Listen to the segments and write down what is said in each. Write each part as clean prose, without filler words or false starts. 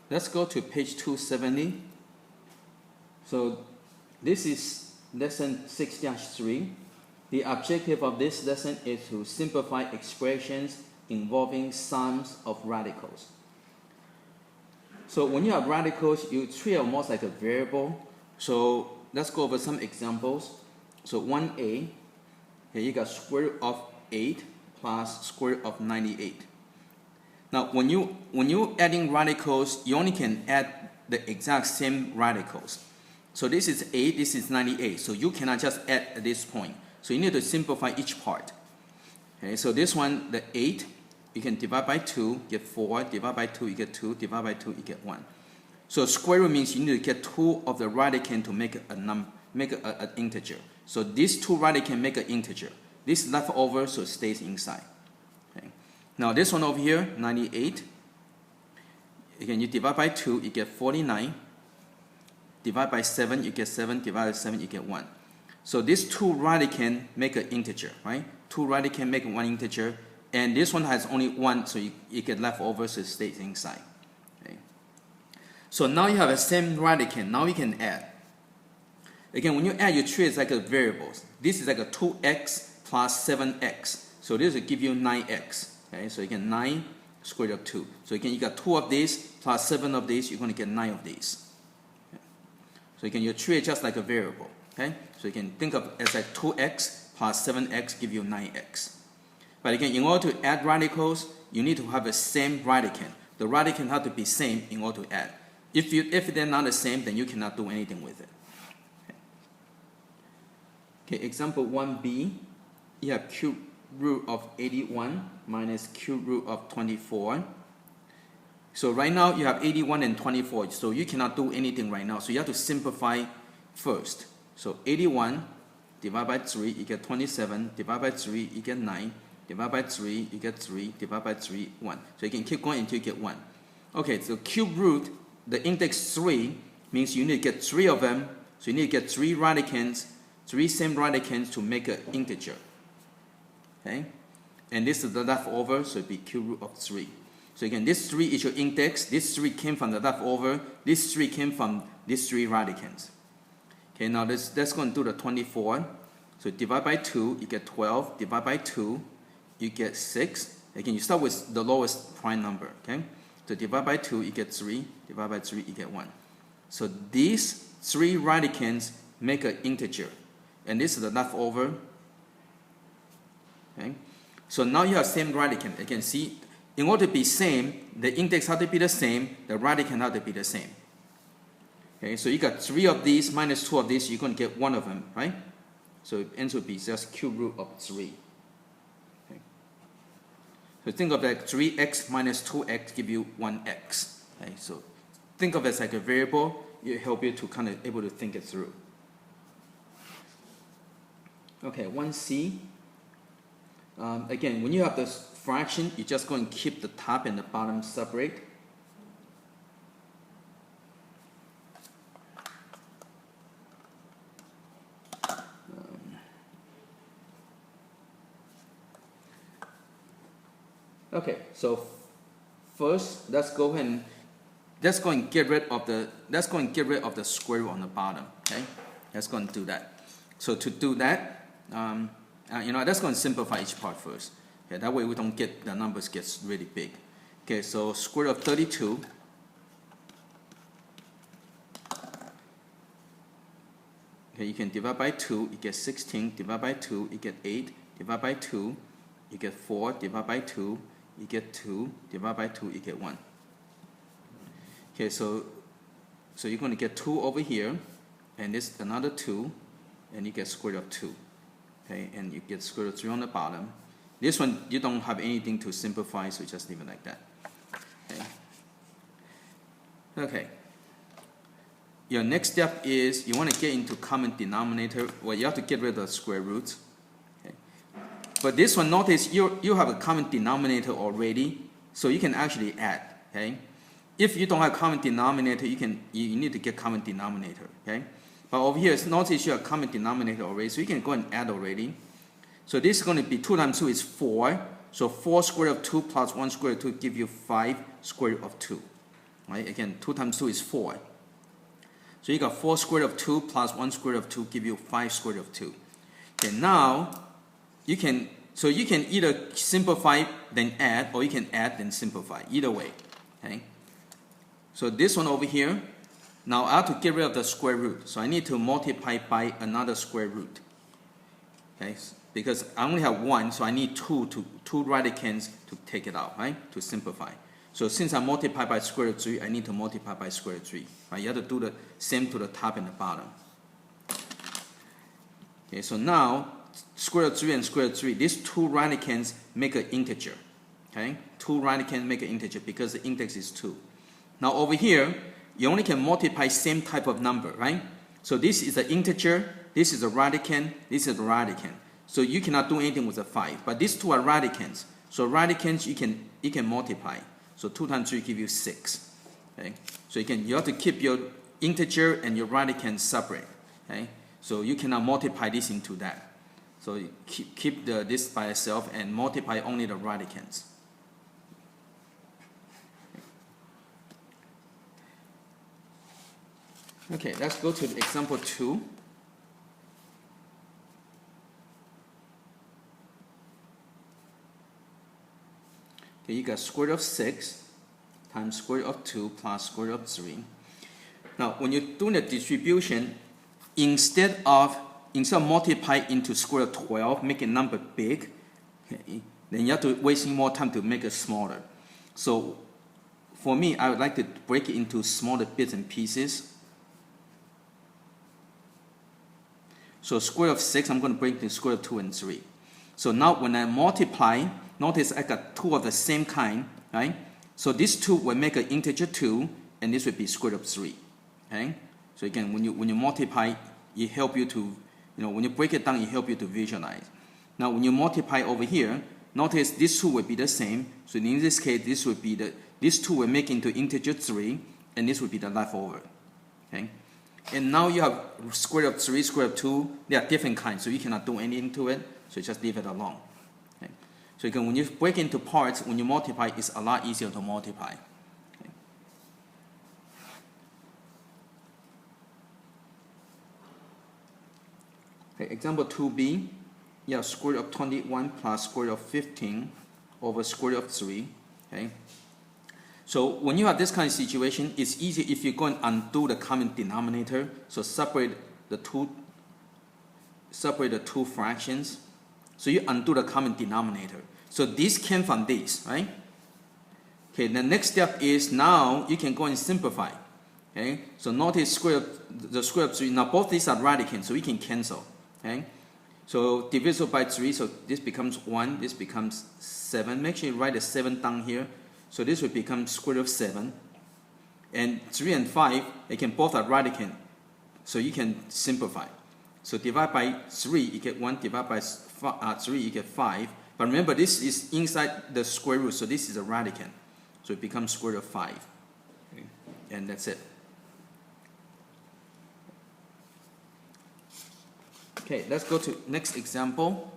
let's go to page 270. So this is lesson 6-3. The objective of this lesson is to simplify expressions involving sums of radicals. So when you have radicals, you treat it almost like a variable. So let's go over some examples. So 1a, here you got square root of 8 plus square root of 98. Now when you adding radicals, you only can add the exact same radicals. So this is 8, this is 98. So you cannot just add at this point. So you need to simplify each part. Okay, so this one, the 8, you can divide by 2, get 4, divide by 2, you get 2, divide by 2, you get 1. So square root means you need to get 2 of the radicand to make an integer. So these 2 radicand make an integer. This left over, so it stays inside. Okay. Now this one over here, 98. Again, you divide by 2, you get 49. Divide by 7, you get 7. Divide by 7, you get 1. So these 2 radicand make an integer, right? 2 radicand make 1 integer. And this one has only 1, so you get left over, so it stays inside. Okay. So now you have the same radicand. Now we can add. Again, when you add, you treat it like a variables. This is like a 2x plus 7x. So this will give you 9x. Okay, so you get 9 square root of 2. So again, you got 2 of these plus 7 of these, you're going to get 9 of these. Okay. So again, you treat it just like a variable. Okay, so you can think of it as like 2x plus 7x give you 9x. But again, in order to add radicals, you need to have the same radicand. The radicand have to be same in order to add. If they're not the same, then you cannot do anything with it. Okay, example 1b, you have cube root of 81 minus cube root of 24. So right now you have 81 and 24, so you cannot do anything right now. So you have to simplify first. So 81 divided by 3, you get 27, divided by 3, you get 9. Divide by 3, you get 3. Divide by 3, 1. So you can keep going until you get 1. Okay, so cube root, the index 3 means you need to get 3 of them. So you need to get 3 radicands, 3 same radicands to make an integer. Okay? And this is the leftover, so it will be cube root of 3. So again, this 3 is your index. This 3 came from the leftover. This 3 came from these 3 radicands. Okay, now let's go and do the 24. So divide by 2, you get 12. Divide by 2. You get 6. Again, you start with the lowest prime number. Okay, so divide by 2, you get 3. Divide by 3, you get 1. So these 3 radicands make an integer, and this is the leftover. Okay, so now you have same radicand. Again, see, in order to be same, the index has to be the same. The radicand has to be the same. Okay, so you got 3 of these minus 2 of these. You're going to get 1 of them, right? So it ends up being just cube root of 3. So think of that 3x minus 2x give you 1x. Okay, so think of it as like a variable. It help you to kind of able to think it through. Okay, 1c. Again, when you have this fraction, you're just going to keep the top and the bottom separate. Okay, so first let's go ahead and get rid of the square root on the bottom. Okay, let's go and do that. So to do that, let's go and simplify each part first. Okay, that way we don't get the numbers gets really big. Okay, so square root of 32. Okay, you can divide by 2, you get 16. Divide by 2, you get 8. Divide by 2, you get 4. Divide by 2. You get 2, divide by 2, you get 1. Okay, so you're going to get 2 over here, and this another 2, and you get square root of 2. Okay, and you get square root of 3 on the bottom. This one, you don't have anything to simplify, so just leave it like that. Okay. Okay. Your next step is you want to get into common denominator. Well, you have to get rid of the square roots. But this one, notice you have a common denominator already, so you can actually add. Okay, if you don't have common denominator, you need to get common denominator. Okay, but over here, notice you have common denominator already, so you can go and add already. So this is going to be 2 times 2 is 4. So 4 square root of 2 plus 1 square root of 2 give you 5 square root of 2. right? Again, 2 times 2 is 4. So you got 4 square root of 2 plus 1 square root of 2 give you 5 square root of 2. Okay, now you can either simplify then add, or you can add then simplify. Either way. Okay. So this one over here, now I have to get rid of the square root. So I need to multiply by another square root. Okay, because I only have 1, so I need two radicands to take it out, right? To simplify. So since I multiply by square root of 3, I need to multiply by square root of 3. Right? You have to do the same to the top and the bottom. Okay, so now square root of 3 and square root of 3, these 2 radicands make an integer. Okay, 2 radicands make an integer because the index is 2. Now over here, you only can multiply same type of number, right? So this is an integer, this is a radicand, this is a radicand. So you cannot do anything with a 5. But these 2 are radicands. So radicands you can multiply. So 2 times 3 give you 6. Okay? So you have to keep your integer and your radicand separate. Okay? So you cannot multiply this into that. So you keep this by itself and multiply only the radicands. Okay, let's go to example 2. Okay, you got square root of 6 times square root of 2 plus square root of 3. Now, when you're doing the distribution, instead of multiplying into square root of 12, make a number big, okay, then you have to waste more time to make it smaller. So, for me, I would like to break it into smaller bits and pieces. So square root of 6, I'm going to break into square root of 2 and 3. So now when I multiply, notice I got 2 of the same kind, right? So these 2 will make an integer 2, and this will be square root of 3. Okay? So again, when you multiply, it helps you to, when you break it down, it helps you to visualize. Now when you multiply over here, notice these 2 will be the same. So in this case, these 2 will make into integer 3, and this will be the leftover. Okay? And now you have square root of 3, square root of 2. They are different kinds, so you cannot do anything to it. So just leave it alone. Okay? So again, when you break into parts, when you multiply, it's a lot easier to multiply. Okay? Okay, example 2b, you have square root of 21 plus square root of 15 over square root of 3. Okay? So when you have this kind of situation, it's easy if you go and undo the common denominator. So separate the two fractions. So you undo the common denominator. So this came from this, right? Okay, the next step is now you can go and simplify. Okay, so notice the square root of 3. Now both these are radicands, so we can cancel. Okay, so divisible by 3, so this becomes 1, this becomes 7. Make sure you write the 7 down here. So this will become square root of 7. And 3 and 5, they can both are radicand. So you can simplify. So divide by 3, you get 1. Divide by 3, you get 5. But remember, this is inside the square root, so this is a radicand. So it becomes square root of 5. Okay. And that's it. Okay, let's go to next example.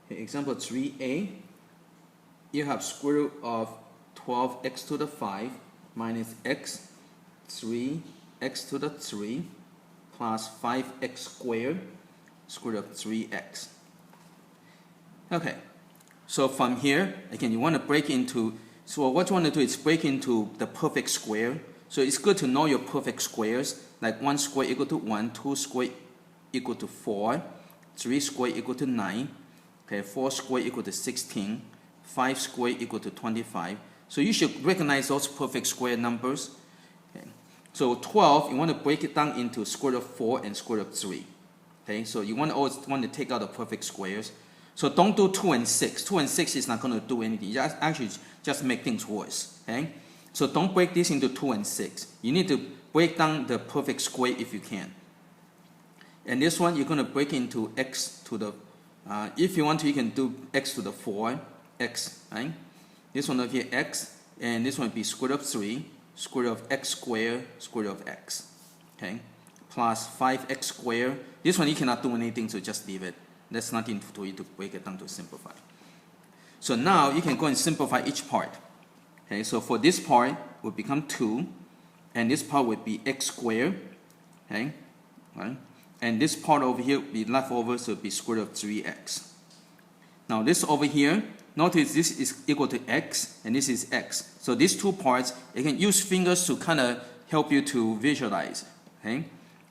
Okay, example 3a. You have square root of 12x to the 5 minus x 3x to the 3 plus 5x squared square root of 3x. Okay, so from here, again, you want to break into, so what you want to do is break into the perfect square. So it's good to know your perfect squares, like 1 square equal to 1, 2 square equal to 4, 3 square equal to 9, okay, 4 square equal to 16, 5 square equal to 25. So you should recognize those perfect square numbers. Okay. So 12, you want to break it down into square root of 4 and square root of 3. Okay, so you always want to take out the perfect squares. So don't do 2 and 6. 2 and 6 is not going to do anything. You actually just make things worse. Okay? So don't break this into 2 and 6. You need to break down the perfect square if you can. And this one, you're going to break into x to the, if you want to, you can do x to the 4, x, right? This one over here, x, and this one would be square root of 3, square root of x squared, square root of x, okay? Plus 5x squared. This one you cannot do anything, so just leave it. There's nothing for you to break it down to simplify. So now you can go and simplify each part. Okay, so for this part will become 2, and this part would be x squared. Okay, right? And this part over here will be left over, so it will be square root of 3x. Now this over here, notice this is equal to x, and this is x. So these two parts, you can use fingers to kind of help you to visualize. Okay,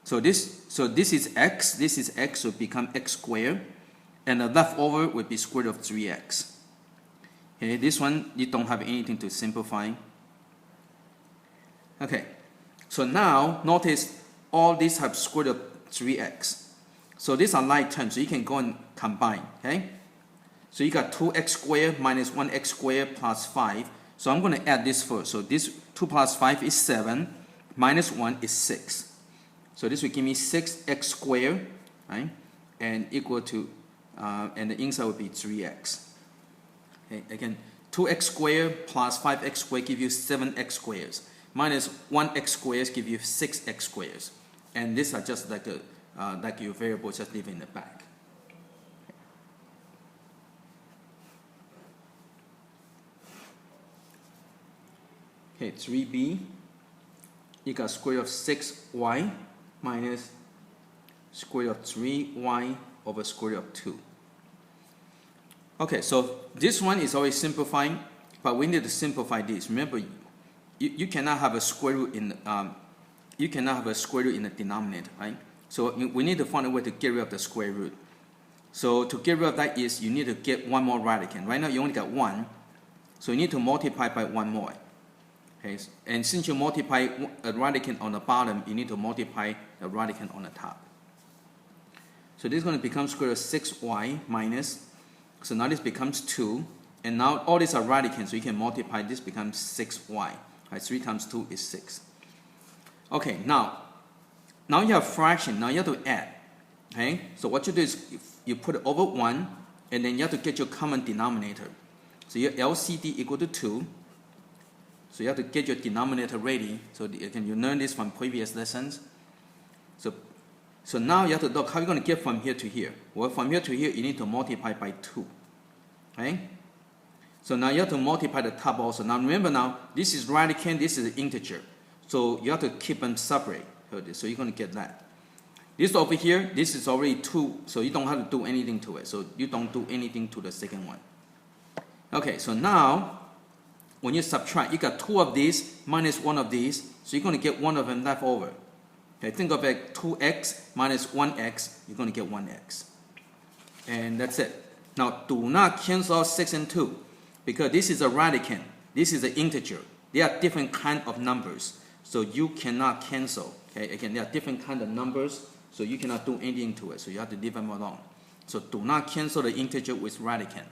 so this is x, so it become x squared, and the leftover would be square root of 3x. Okay, this one you don't have anything to simplify. Okay, so now notice all these have square root of 3x. So these are like terms, so you can go and combine. Okay, so you got 2x squared minus 1x squared plus 5. So I'm going to add this first. So this 2 plus 5 is 7, minus 1 is 6. So this will give me 6x squared, right? And equal to, and the inside will be 3x. Okay, again, 2x squared plus 5x squared give you 7x squares. Minus 1x squares give you 6x squares. And these are just like your variables just live in the back. Okay, 3b, you got square root of 6y minus square root of 3y over square root of 2. Okay, so this one is always simplifying, but we need to simplify this. Remember, you cannot have a square root in the denominator, right? So we need to find a way to get rid of the square root. So to get rid of that is you need to get one more radicand. Right now you only got 1, so you need to multiply by 1 more. Okay, and since you multiply a radicand on the bottom, you need to multiply a radicand on the top. So this is going to become square root of 6y minus, so now this becomes 2, and now all these are radicands, so you can multiply, this becomes 6y. Right, 3 times 2 is 6. Okay, now you have fraction, now you have to add. Okay, so what you do is you put it over 1, and then you have to get your common denominator. So your LCD equal to 2. So you have to get your denominator ready. So you learn this from previous lessons. So now you have to look how you're going to get from here to here. Well, from here to here, you need to multiply by 2. Okay? So now you have to multiply the top also. Now remember now, this is radicand, this is an integer. So you have to keep them separate. So you're going to get that. This over here, this is already 2, so you don't have to do anything to it. So you don't do anything to the second one. Okay, so now, when you subtract, you got 2 of these minus 1 of these, so you're going to get 1 of them left over. Okay, think of it, 2x minus 1x, you're going to get 1x. And that's it. Now, do not cancel 6 and 2, because this is a radicand, this is an integer. They are different kind of numbers, so you cannot cancel. Okay, again, they are different kind of numbers, so you cannot do anything to it, so you have to leave them alone. So do not cancel the integer with radicand.